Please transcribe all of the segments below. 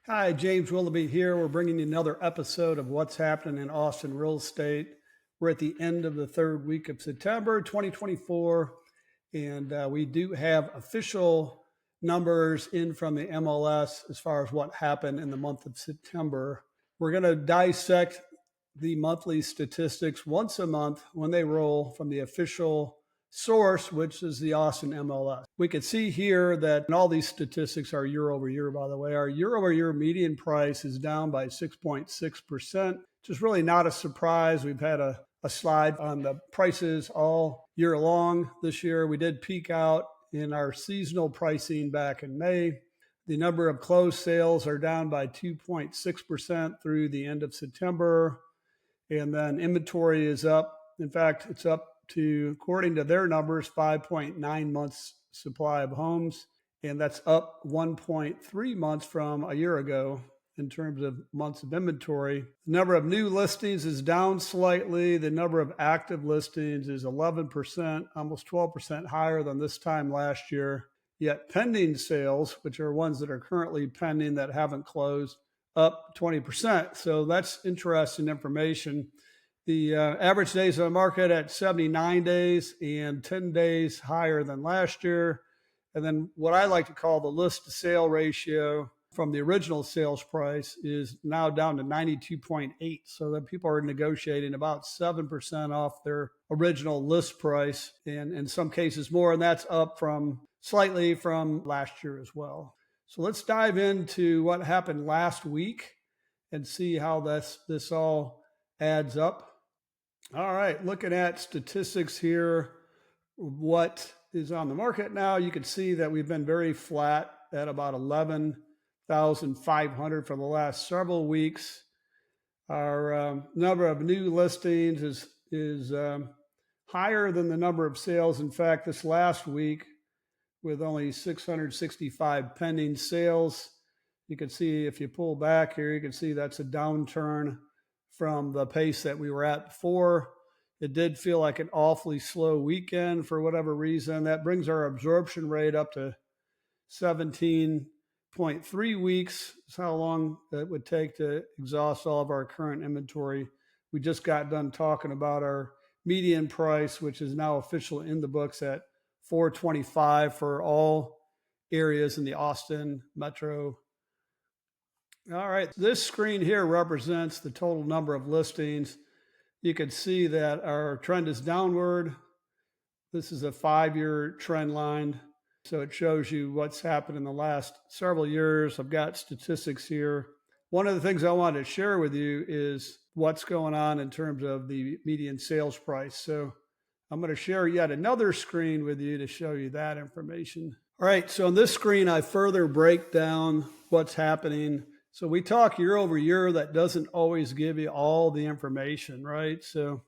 Hi, James Willoughby here. We're bringing you another episode of What's Happening in Austin Real Estate. We're at the end of the third week of September 2024, and we do have official numbers in from the MLS as far as what happened in the month of September. We're going to dissect the monthly statistics once a month when they roll from the official source, which is the Austin MLS. We can see here that and all these statistics are year over year, by the way. Our year over year median price is down by 6.6%, which is really not a surprise. We've had a slide on the prices all year long this year. We did peak out in our seasonal pricing back in May. The number of closed sales are down by 2.6% through the end of September. And then inventory is up. In fact, it's up to, according to their numbers, 5.9 months supply of homes. And that's up 1.3 months from a year ago in terms of months of inventory. The number of new listings is down slightly. The number of active listings is 11%, almost 12% higher than this time last year. Yet pending sales, which are ones that are currently pending that haven't closed, up 20%. So that's interesting information. The average days on the market at 79 days and 10 days higher than last year. And then what I like to call the list to sale ratio from the original sales price is now down to 92.8. So that people are negotiating about 7% off their original list price, and in some cases more. And that's up from slightly from last year as well. So let's dive into what happened last week and see how this all adds up. All right, looking at statistics here, what is on the market now, you can see that we've been very flat at about 11,500 for the last several weeks. Our number of new listings is higher than the number of sales. In fact, this last week, with only 665 pending sales, you can see if you pull back here, you can see that's a downturn from the pace that we were at before. It did feel like an awfully slow weekend for whatever reason. That brings our absorption rate up to 17.3 weeks. That's how long it would take to exhaust all of our current inventory. We just got done talking about our median price, which is now official in the books at $425 for all areas in the Austin metro. All right, this screen here represents the total number of listings. You can see that our trend is downward. This is a 5-year trend line, so it shows you what's happened in the last several years. I've got statistics here. One of the things I wanted to share with you is what's going on in terms of the median sales price. So I'm going to share yet another screen with you to show you that information. All right, so on this screen, I further break down what's happening. So we talk year over year. That doesn't always give you all the information, right? So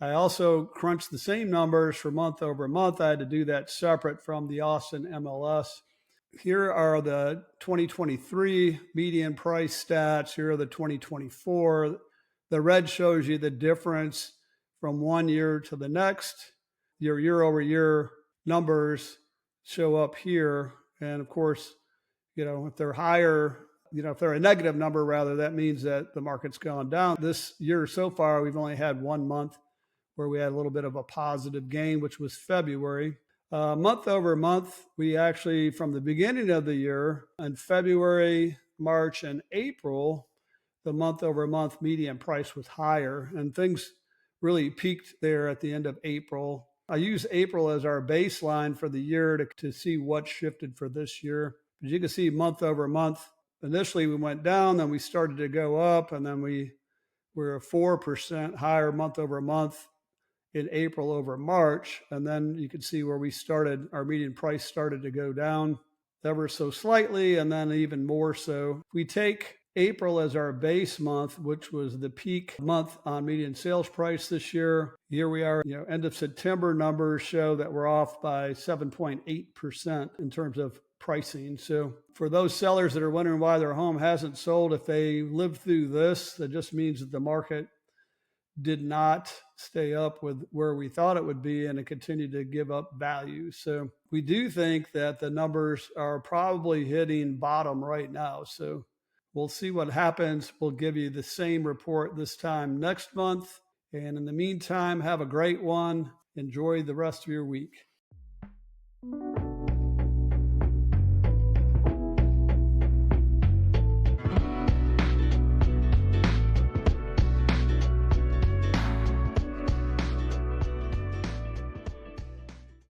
I also crunched the same numbers for month over month. I had to do that separate from the Austin MLS. Here are the 2023 median price stats. Here are the 2024. The red shows you the difference from one year to the next. Your year over year numbers show up here. And of course, if they're higher, if they're a negative number, rather, that means that the market's gone down. This year so far, we've only had 1 month where we had a little bit of a positive gain, which was February. Month over month, we actually, from the beginning of the year, in February, March, and April, the month over month median price was higher, and things really peaked there at the end of April. I use April as our baseline for the year to see what shifted for this year. As you can see, month over month, initially we went down, then we started to go up, and then we were 4% higher month over month in April over March. And then you can see where we started, our median price started to go down ever so slightly, and then even more so. We take April as our base month, which was the peak month on median sales price this year. Here we are, end of September numbers show that we're off by 7.8% in terms of pricing. So for those sellers that are wondering why their home hasn't sold, if they lived through this, that just means that the market did not stay up with where we thought it would be, and it continued to give up value. So we do think that the numbers are probably hitting bottom right now. So We'll see what happens. We'll give you the same report this time next month. And in the meantime, have a great one. Enjoy the rest of your week.